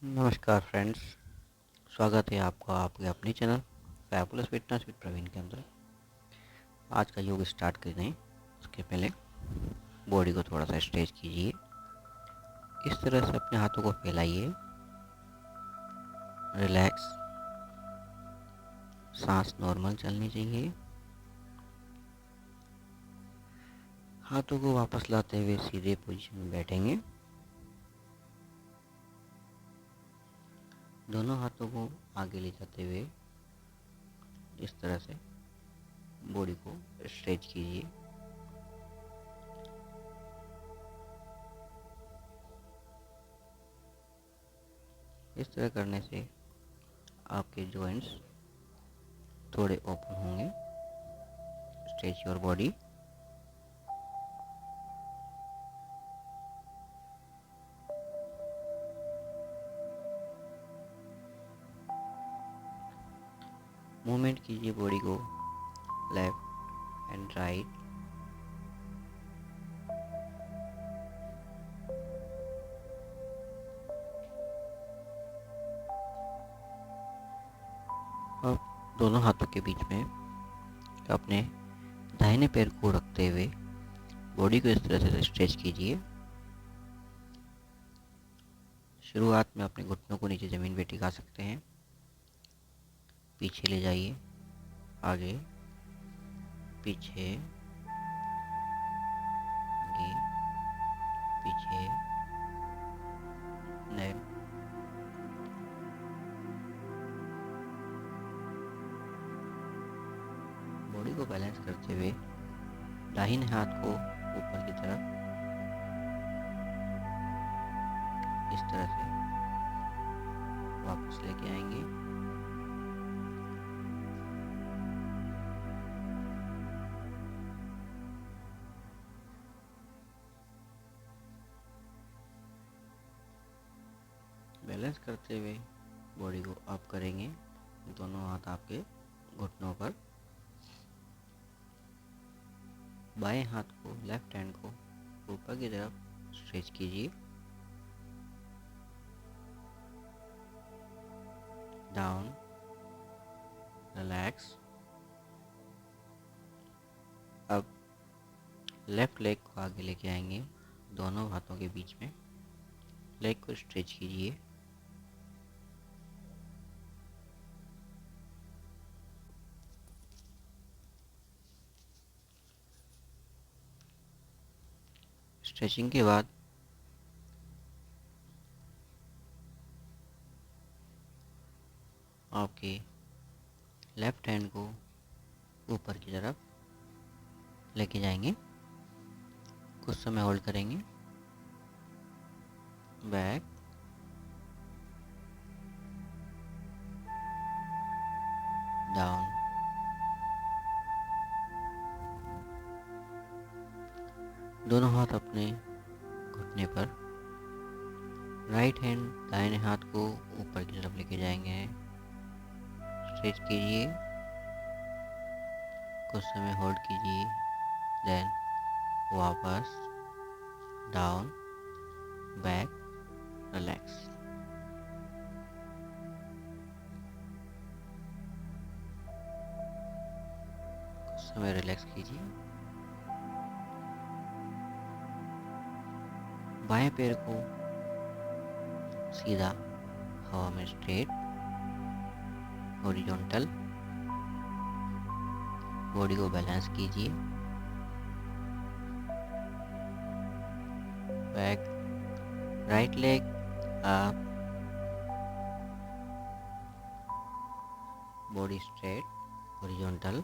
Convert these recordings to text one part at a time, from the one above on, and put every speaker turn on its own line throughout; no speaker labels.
नमस्कार फ्रेंड्स। स्वागत है आपका आपके अपने channel fabulous fitness with Praveen के अंदर। आज का योग स्टार्ट करें उसके पहले बॉडी को थोड़ा सा स्ट्रेच कीजिए। इस तरह से अपने हाथों को फैलाइए, रिलैक्स। सांस नॉर्मल चलनी चाहिए। हाथों को वापस लाते हुए सीधे पोजीशन में बैठेंगे। दोनों हाथों को आगे ले जाते हुए इस तरह से बॉडी को स्ट्रेच कीजिए। इस तरह करने से आपके जॉइंट्स थोड़े ओपन होंगे। Stretch your body. मूवमेंट कीजिए बॉडी को लेफ्ट एंड राइट। अब दोनों हाथों के बीच में अपने दाहिने पैर को रखते हुए बॉडी को इस तरह से स्ट्रेच कीजिए। शुरुआत में अपने घुटनों को नीचे ज़मीन पे टिका सकते हैं। पीछे ले जाइए, आगे, पीछे, आगे, पीछे, देन बॉडी को बैलेंस करते हुए दाहिने हाथ को ऊपर की तरफ इस तरह से वापस लेके आएंगे। बैलेंस करते हुए बॉडी को अप करेंगे। दोनों हाथ आपके घुटनों पर। बाएं हाथ को, लेफ्ट हैंड को ऊपर की तरफ स्ट्रेच कीजिए। Down, relax. अब लेफ्ट लेग को आगे लेके आएंगे। दोनों हाथों के बीच में लेग को स्ट्रेच कीजिए। स्ट्रेचिंग के बाद आपके लेफ्ट हैंड को ऊपर की तरफ लेके जाएंगे। कुछ समय होल्ड करेंगे। Back, down. दोनों हाथ अपने घुटने पर। राइट हैंड दाहिने हाथ को ऊपर की तरफ लेके जाएंगे। स्ट्रेच कीजिए। कुछ समय होल्ड कीजिए। देन वापस, डाउन, बैक, रिलैक्स। कुछ समय रिलैक्स कीजिए। बाएं पैर को सीधा हवा में स्ट्रेट, हॉरिजॉन्टल। बॉडी को बैलेंस कीजिए। Back, right leg up, body straight, horizontal.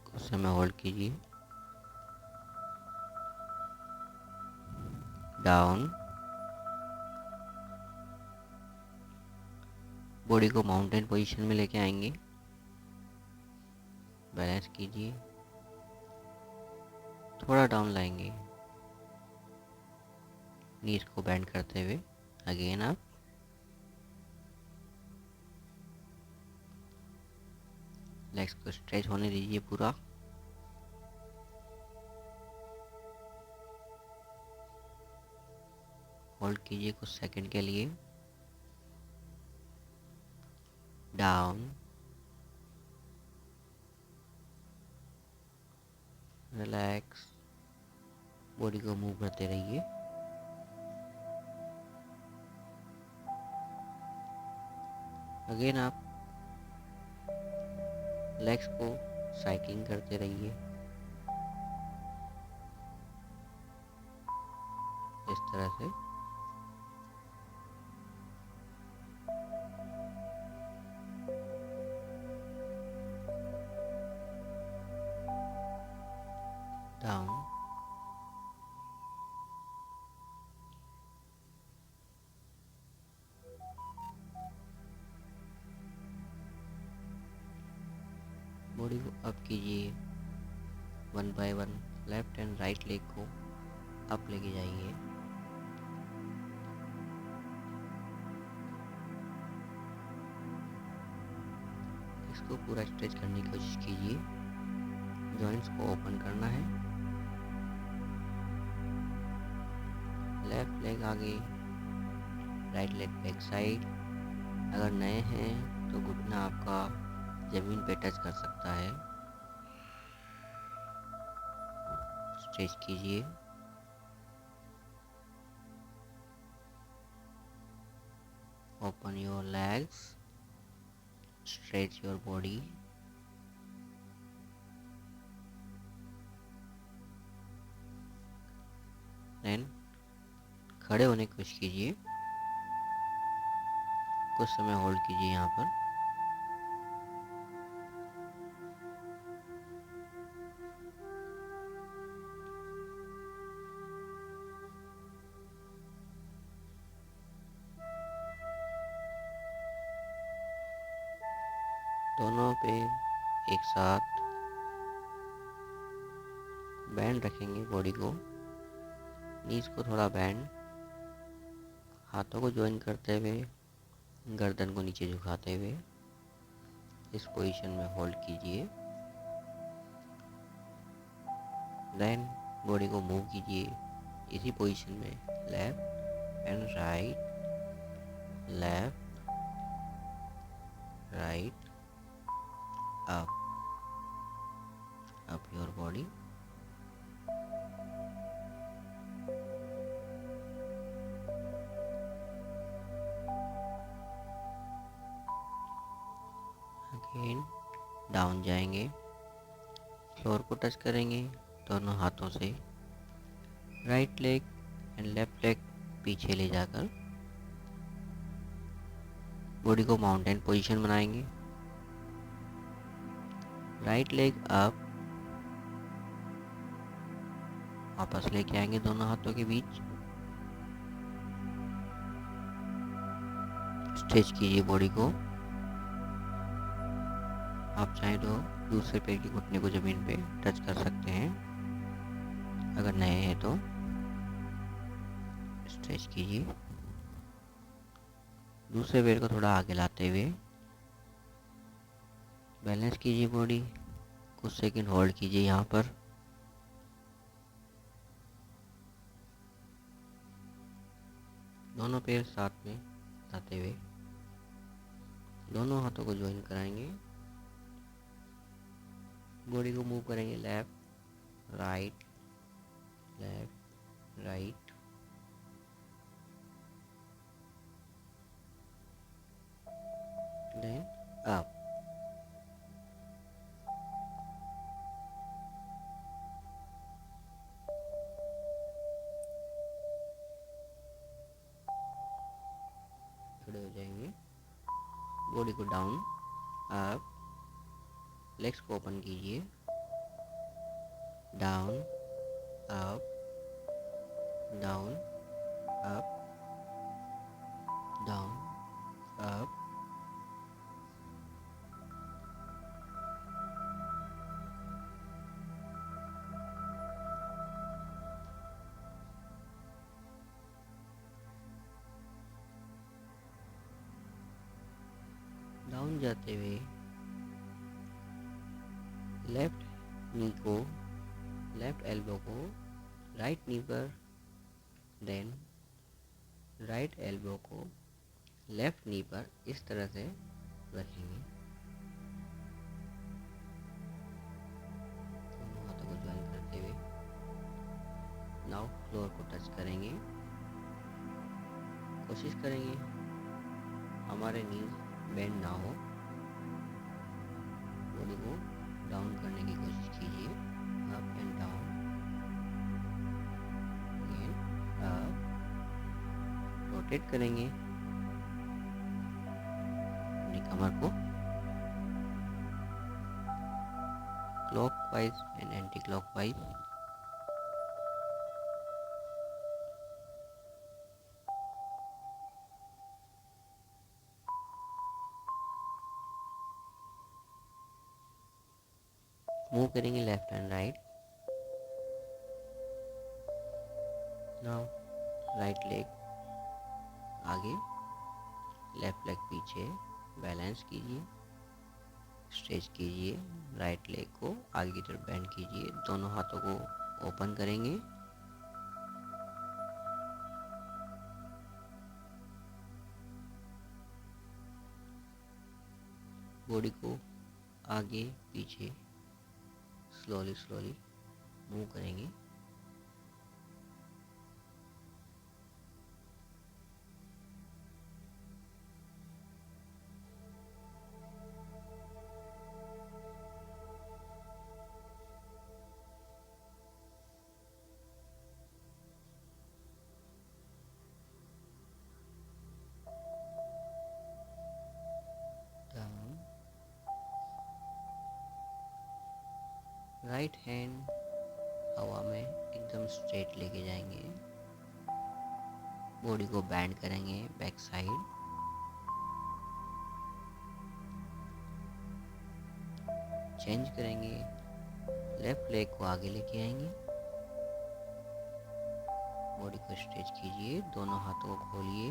कुछ समय होल्ड कीजिए। डाउन। बॉडी को माउंटेन पोजीशन में लेके आएंगे। बैलेंस कीजिए। थोड़ा डाउन लाएंगे। नीज को बेंड करते हुए अगेन आप। लेग्स को स्ट्रेच होने दीजिए पूरा। होल्ड कीजिए कुछ सेकंड के लिए। डाउन, रिलैक्स, बॉडी को मूव करते रहिए। अगेन आप लेग्स को साइकिलिंग करते रहिए इस तरह से। डाउन, बॉडी को अप कीजिए। One by one left and right leg को अप लेके जाइए। इसको पूरा स्ट्रेच करने की कोशिश कीजिए। जॉइंट्स को ओपन करना है। लेफ्ट लेग आगे, राइट लेग बैक साइड। अगर नए हैं तो घुटना आपका जमीन पे टच कर सकता है। स्ट्रेच कीजिए। Open your legs, stretch your body. Then खड़े होने की कोशिश कीजिए। कुछ समय होल्ड कीजिए यहाँ पर। दोनों पैर एक साथ बैंड रखेंगे बॉडी को। नीज को थोड़ा बैंड, हाथों को ज्वाइन करते हुए, गर्दन को नीचे झुकाते हुए इस पोजीशन में होल्ड कीजिए। देन बॉडी को मूव कीजिए इसी पोजीशन में। Left and right, left right, up, up your body. Again down जाएंगे, फ्लोर को टच करेंगे दोनों हाथों से। Right leg and left leg पीछे ले जाकर बॉडी को माउंटेन पोजीशन बनाएंगे। राइट लेग अप, वापस लेके आएंगे दोनों हाथों के बीच। स्ट्रेच कीजिए बॉडी को। आप चाहें तो दूसरे पैर के घुटने को जमीन पे टच कर सकते हैं अगर नए हैं तो। स्ट्रेच कीजिए। दूसरे पैर को थोड़ा आगे लाते हुए बैलेंस कीजिए बॉडी। कुछ सेकंड होल्ड कीजिए यहाँ पर। दोनों पैर साथ में लाते हुए दोनों हाथों को ज्वाइन कराएंगे। बॉडी को मूव करेंगे left right, left right. Then up. खड़े हो जाएंगे। बॉडी को डाउन, अप, लेग्स को ओपन कीजिए। Down, up, down, up, down, up. Down जाते हुए लेफ्ट नी को, लेफ्ट एल्बो को राइट नी पर, देन राइट एल्बो को लेफ्ट नी पर इस तरह से रखेंगे, दोनों हाथों को ज्वाइन करते हुए। नाउ फ्लोर को टच करेंगे, कोशिश करेंगे हमारे नीज बेंड ना हो, बॉडी को डाउन करने की कोशिश कीजिए, up and down, up, rotate करेंगे अपनी कमर को clockwise and anti clockwise. Move करेंगे left and right. Now right leg आगे, लेफ्ट लेग पीछे, बैलेंस कीजिए, स्ट्रेच कीजिए, राइट लेग को आगे की तरफ बेंड कीजिए, दोनों हाथों को ओपन करेंगे, बॉडी को आगे पीछे स्लोली स्लोली मूव करेंगे। डाउन, राइट हैंड हवा में एकदम स्ट्रेट लेके जाएंगे, बॉडी को बैंड करेंगे बैक साइड, चेंज करेंगे, लेफ्ट लेग को आगे लेके आएंगे, बॉडी को स्ट्रेच कीजिए, दोनों हाथों को खोलिए,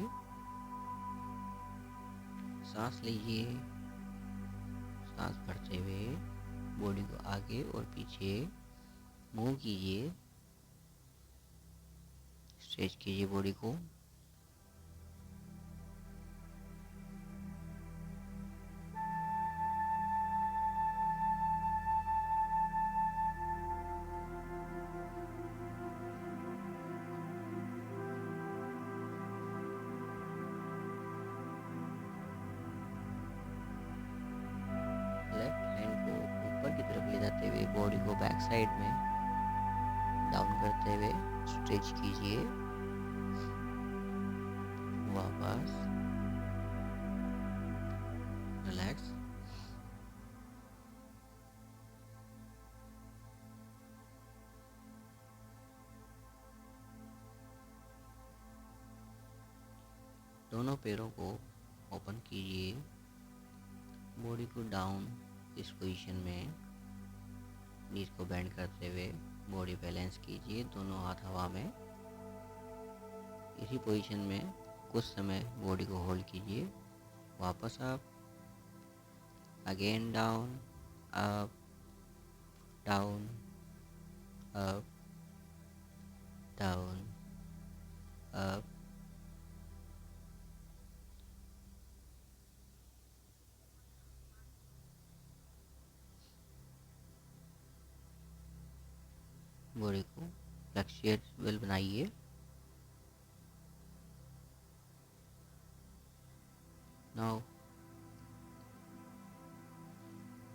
सांस लीजिए, सांस भरते हुए बॉडी को आगे और पीछे मूव कीजिए, स्ट्रेच कीजिए बॉडी को। लेफ्ट हैंड को ऊपर की तरफ ले जाते हुए बॉडी को बैक साइड में डाउन करते हुए स्ट्रेच कीजिए, वापस रिलैक्स। दोनों पैरों को ओपन कीजिए, बॉडी को डाउन इस पोजीशन में, नीज को बेंड करते हुए बॉडी बैलेंस कीजिए, दोनों हाथ हवा में, इसी पोजीशन में कुछ समय बॉडी को होल्ड कीजिए, वापस up, again down, up, down, up, down, up, body को फ्लेक्सिबल बनाइए। नाउ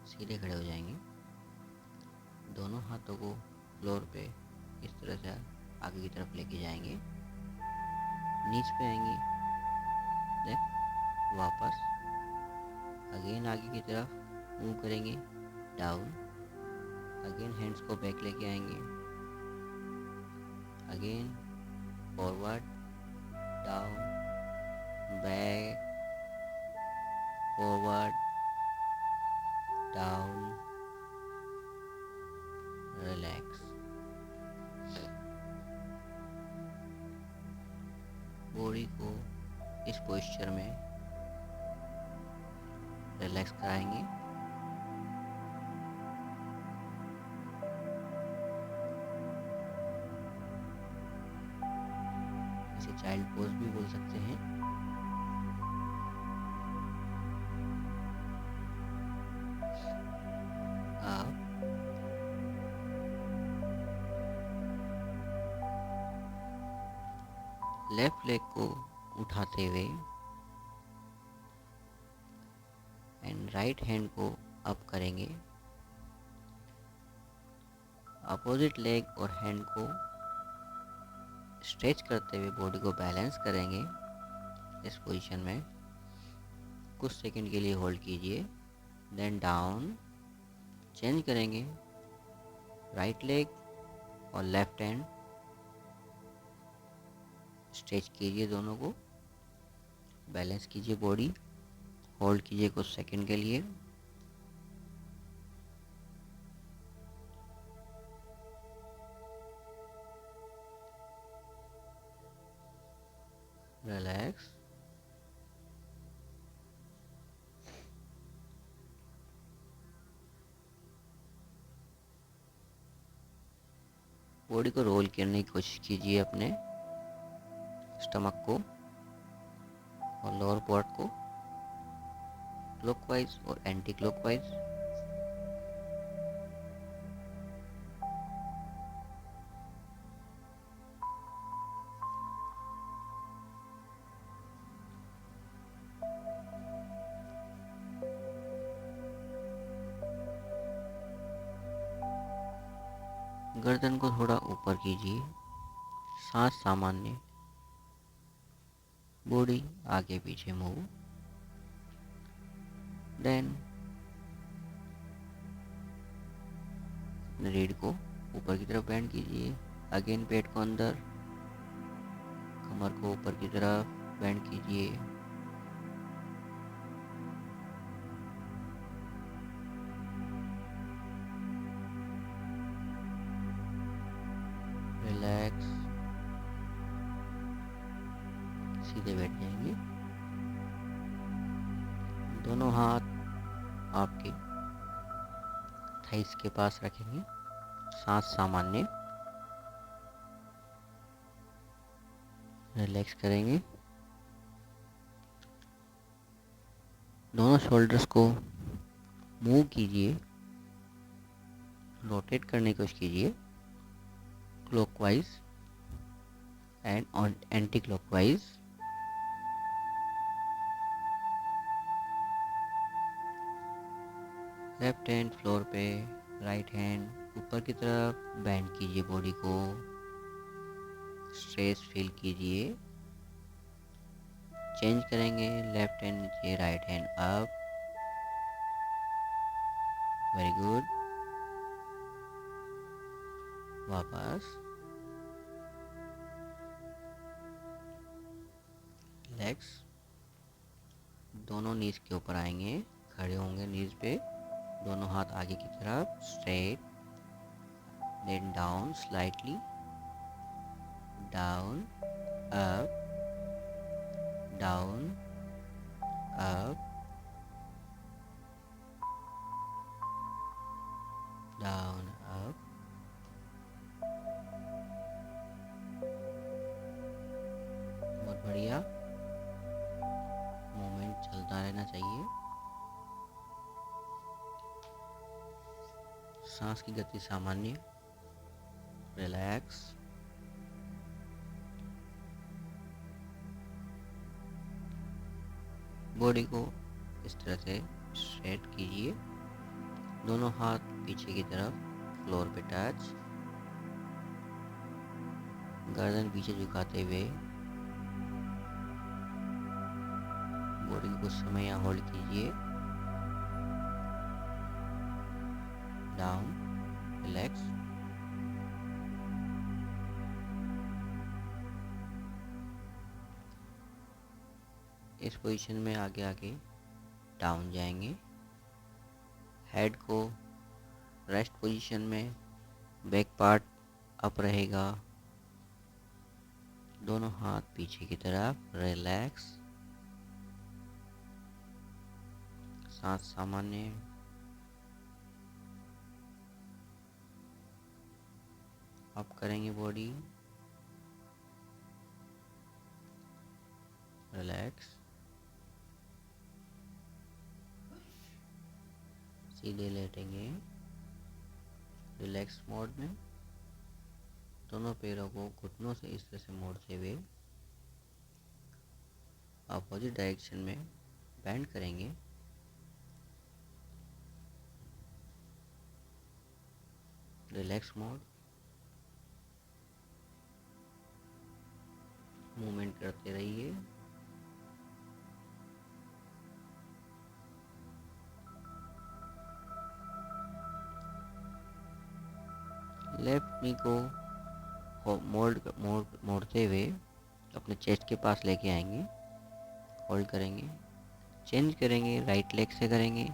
सीधे खड़े हो जाएंगे, दोनों हाथों को फ्लोर पे इस तरह से आगे की तरफ लेके जाएंगे, नीच पे आएंगे, लेफ्ट, वापस, अगेन आगे की तरफ मूव करेंगे, डाउन, अगेन हैंड्स को बैक लेके आएंगे, again forward, down, back, forward, down, relax. Body को इस पोस्चर में रिलैक्स कराएंगे, इसी चाइल्ड पोज भी बोल सकते हैं। आप लेफ्ट लेग को उठाते हुए एंड राइट हैंड को अप करेंगे। अपोजिट लेग और हैंड को स्ट्रेच करते हुए बॉडी को बैलेंस करेंगे। इस पोजीशन में कुछ सेकंड के लिए होल्ड कीजिए, देन डाउन चेंज करेंगे। राइट लेग और लेफ्ट हैंड स्ट्रेच कीजिए, दोनों को बैलेंस कीजिए, बॉडी होल्ड कीजिए कुछ सेकंड के लिए। रिलैक्स। बॉडी को रोल करने की कोशिश कीजिए, अपने स्टमक को और लोअर पार्ट को क्लॉकवाइज और एंटी क्लॉकवाइज। गर्दन को थोड़ा ऊपर कीजिए, सांस सामान्य, बॉडी आगे पीछे मूव। देन रीढ़ को ऊपर की तरफ बेंड कीजिए, अगेन पेट को अंदर, कमर को ऊपर की तरफ बेंड कीजिए। रिलैक्स। सीधे बैठ जाएंगे, दोनों हाथ आपके थाइस के पास रखेंगे, सांस सामान्य, रिलैक्स करेंगे। दोनों शोल्डर्स को मूव कीजिए, रोटेट करने की कोशिश कीजिए, clockwise and anti clockwise. Left hand floor पे, राइट हैंड ऊपर की तरफ बेंड कीजिए, बॉडी को स्ट्रेच फील कीजिए। चेंज करेंगे, लेफ्ट हैंड नीचे, right hand up. Very good. वापस रिलैक्स। दोनों नीज के ऊपर आएंगे, खड़े होंगे नीज पे, दोनों हाथ आगे की तरफ straight, then down slightly, down up, down up, down up. बहुत बढ़िया, मूवमेंट चलता रहना चाहिए। सांस की गति सामान्य, रिलैक्स। बॉडी को इस तरह से स्ट्रेट कीजिए, दोनों हाथ पीछे की तरफ फ्लोर पे टच, गर्दन पीछे झुकाते हुए बॉडी को कुछ समय यहाँ होल्ड कीजिए, डाउन, रिलैक्स। इस पोजीशन में आगे आगे डाउन जाएंगे, हेड को रेस्ट पोजीशन में, बैक पार्ट अप रहेगा, दोनों हाथ पीछे की तरफ, रिलैक्स। सांस सामान्य, अप करेंगे बॉडी, रिलैक्स, सीधे लेटेंगे रिलैक्स मोड में। दोनों पैरों को घुटनों से इस तरह से मोड़ते हुए अपोजिट डायरेक्शन में बेंड करेंगे। रिलैक्स मोड, मूवमेंट करते रहिए। लेफ्ट नी को मोड़ते हुए अपने चेस्ट के पास लेके आएंगे, होल्ड करेंगे, चेंज करेंगे, राइट लेग से करेंगे।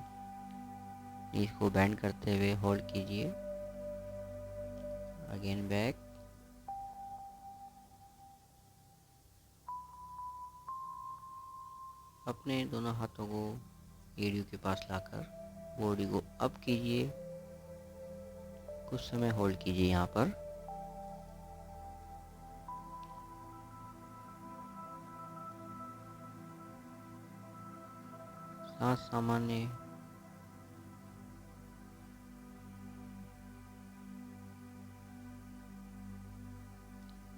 नीज को बेंड करते हुए होल्ड कीजिए, अगेन बैक, अपने दोनों हाथों को एडियो के पास लाकर बॉडी को अप कीजिए, कुछ समय होल्ड कीजिए यहाँ पर। सांस सामान्य,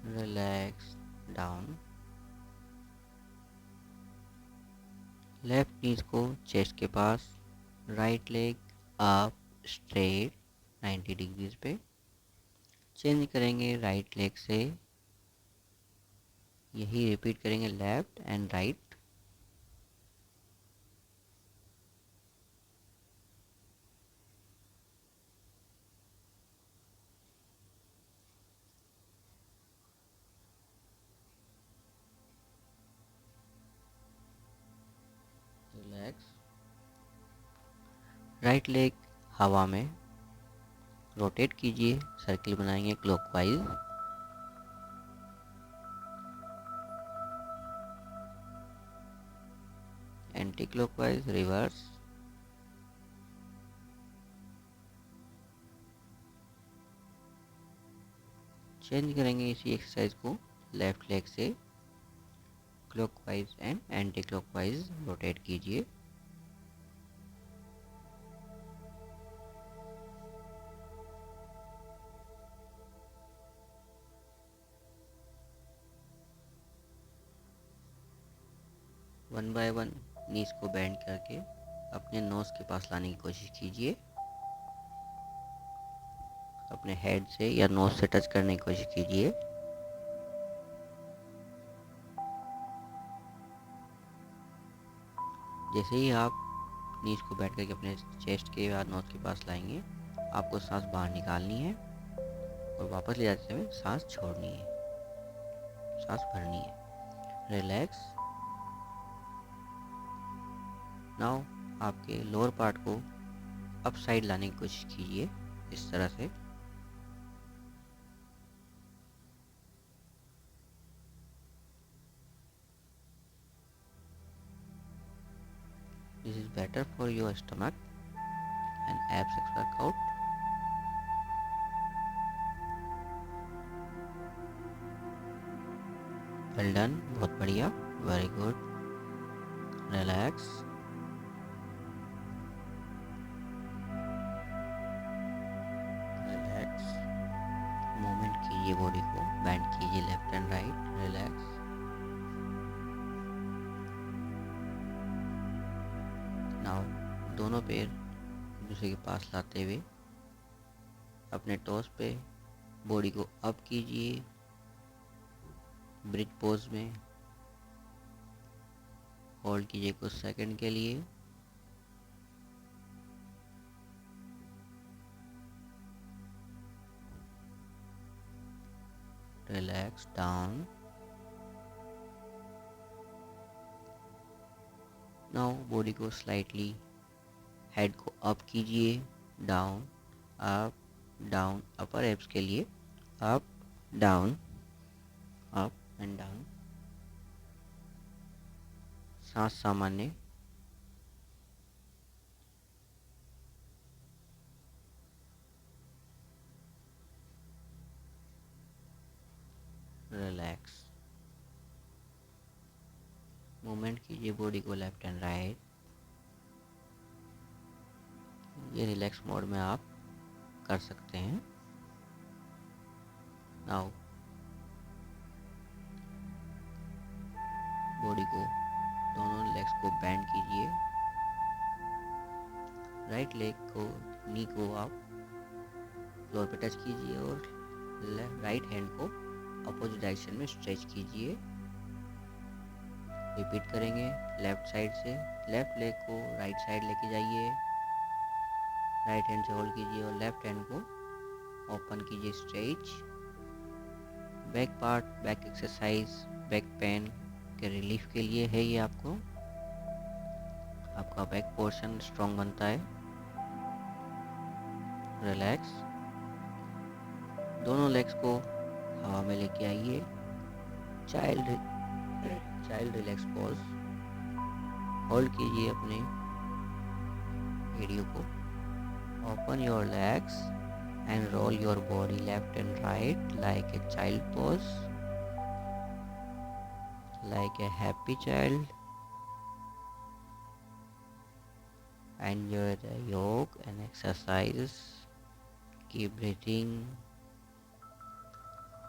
रिलैक्स डाउन। लेफ्ट नीज को चेस्ट के पास, right leg up straight 90 degrees पे, चेंज करेंगे राइट लेग से। यही रिपीट करेंगे left and right. Relax, right leg हवा में रोटेट कीजिए, सर्किल बनाएंगे clockwise. Anti clockwise reverse. Change करेंगे इसी एक्सरसाइज को लेफ्ट लेग से clockwise and anti clockwise rotate कीजिए। वन बाय वन नीज को बेंड करके अपने नोज के पास लाने की कोशिश कीजिए। अपने हेड से या नोज से टच करने की कोशिश कीजिए। जैसे ही आप नीज को बेंड करके अपने चेस्ट के या नोज के पास लाएंगे, आपको सांस बाहर निकालनी है और वापस ले जाते समय सांस छोड़नी है, सांस भरनी है। रिलैक्स। नाउ आपके लोअर पार्ट को अप साइड लाने की कोशिश कीजिए, इस तरह से। This is better for your stomach and abs workout. Well done, बहुत बढ़िया, very good. Relax, relax, movement कीजिए, बॉडी को बेंड कीजिए left and right. Relax. Now दोनों पैर एक दूसरे के पास लाते हुए अपने टोस पे बॉडी को अप कीजिए, ब्रिज पोज में होल्ड कीजिए कुछ सेकंड के लिए। Relax down. नाउ बॉडी को स्लाइटली, हेड को अप कीजिए, डाउन अप डाउन, अपर एब्स के लिए up down, up and down. सांस सामान्य, रिलैक्स। मूवमेंट कीजिए बॉडी को लेफ्ट एंड राइट। ये रिलैक्स मोड में आप कर सकते हैं। नाउ बॉडी को, दोनों लेग्स को बेंड कीजिए। राइट लेग को, नी को आप फ्लोर पे टच कीजिए और राइट हैंड को अपोजिट डायरेक्शन में स्ट्रेच कीजिए। रिपीट करेंगे लेफ्ट साइड से। लेफ्ट लेग को राइट साइड लेके जाइए, राइट हैंड से होल्ड कीजिए और लेफ्ट हैंड को ओपन कीजिए stretch. Back part, back exercise, back pain के रिलीफ के लिए है ये। आपका बैक पोर्शन स्ट्रॉन्ग बनता है। रिलैक्स। दोनों लेग्स को हवा में लेके आइए। Child relax pose. होल्ड कीजिए अपने वीडियो को। Open your legs and roll your body left and right like a child pose, like a happy child. Enjoy the yoga and exercise. Keep breathing.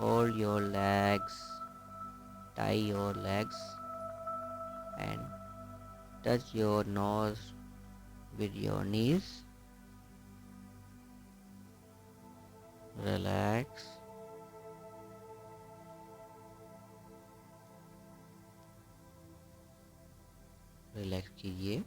Hold your legs, tie your legs and touch your nose with your knees. Relax. Relax कीजिए।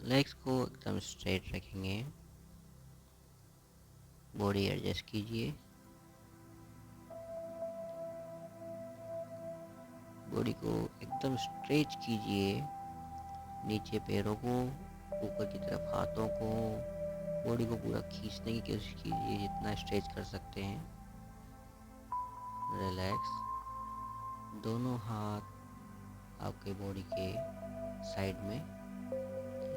Legs को एकदम straight रखेंगे। Body adjust कीजिए। Body को एकदम stretch कीजिए। नीचे पैरों को, ऊपर की तरफ हाथों को, बॉडी को पूरा खींचने की कोशिश कीजिए जितना स्ट्रेच कर सकते हैं। रिलैक्स। दोनों हाथ आपके बॉडी के साइड में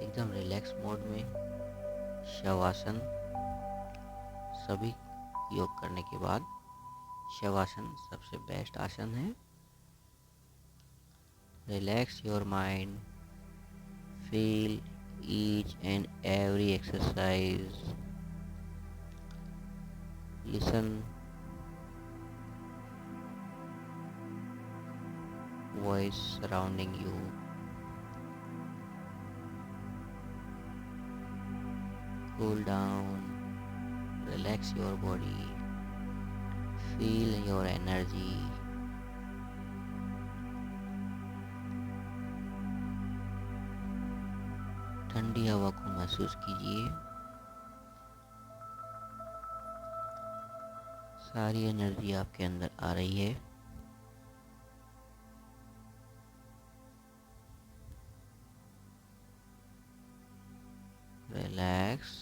एकदम रिलैक्स मोड में। शवासन। सभी योग करने के बाद शवासन सबसे बेस्ट आसन है। Relax your mind. Feel each and every exercise. Listen voice surrounding you. Cool down. Relax your body. Feel your energy. ठंडी हवा को महसूस कीजिए। सारी एनर्जी आपके अंदर आ रही है। रिलैक्स।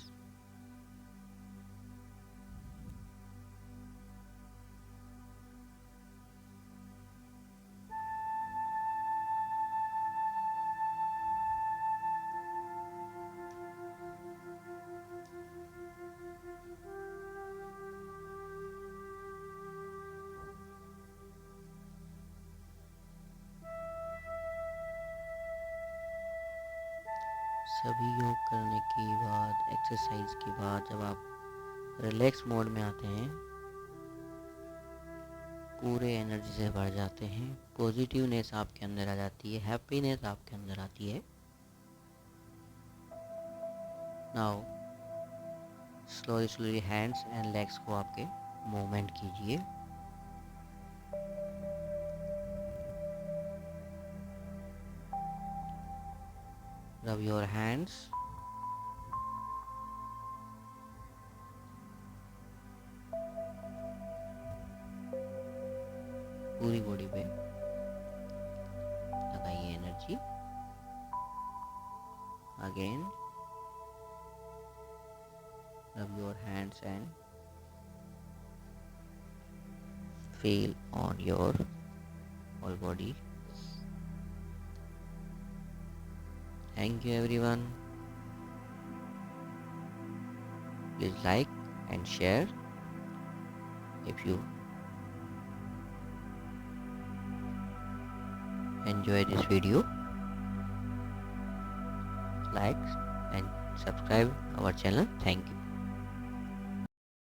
सभी योग करने के बाद, एक्सरसाइज के बाद जब आप रिलैक्स मोड में आते हैं, पूरे एनर्जी से भर जाते हैं। पॉजिटिवनेस आपके अंदर आ जाती है, हैप्पीनेस आपके अंदर आती है। Now slowly hands and legs को आपके मूवमेंट कीजिए। Rub your hands. पूरी बॉडी पे लगाइए energy. Again rub your hands and feel on your whole body. Thank you everyone. Please like and share if you enjoy this video. Like and subscribe our channel. Thank you.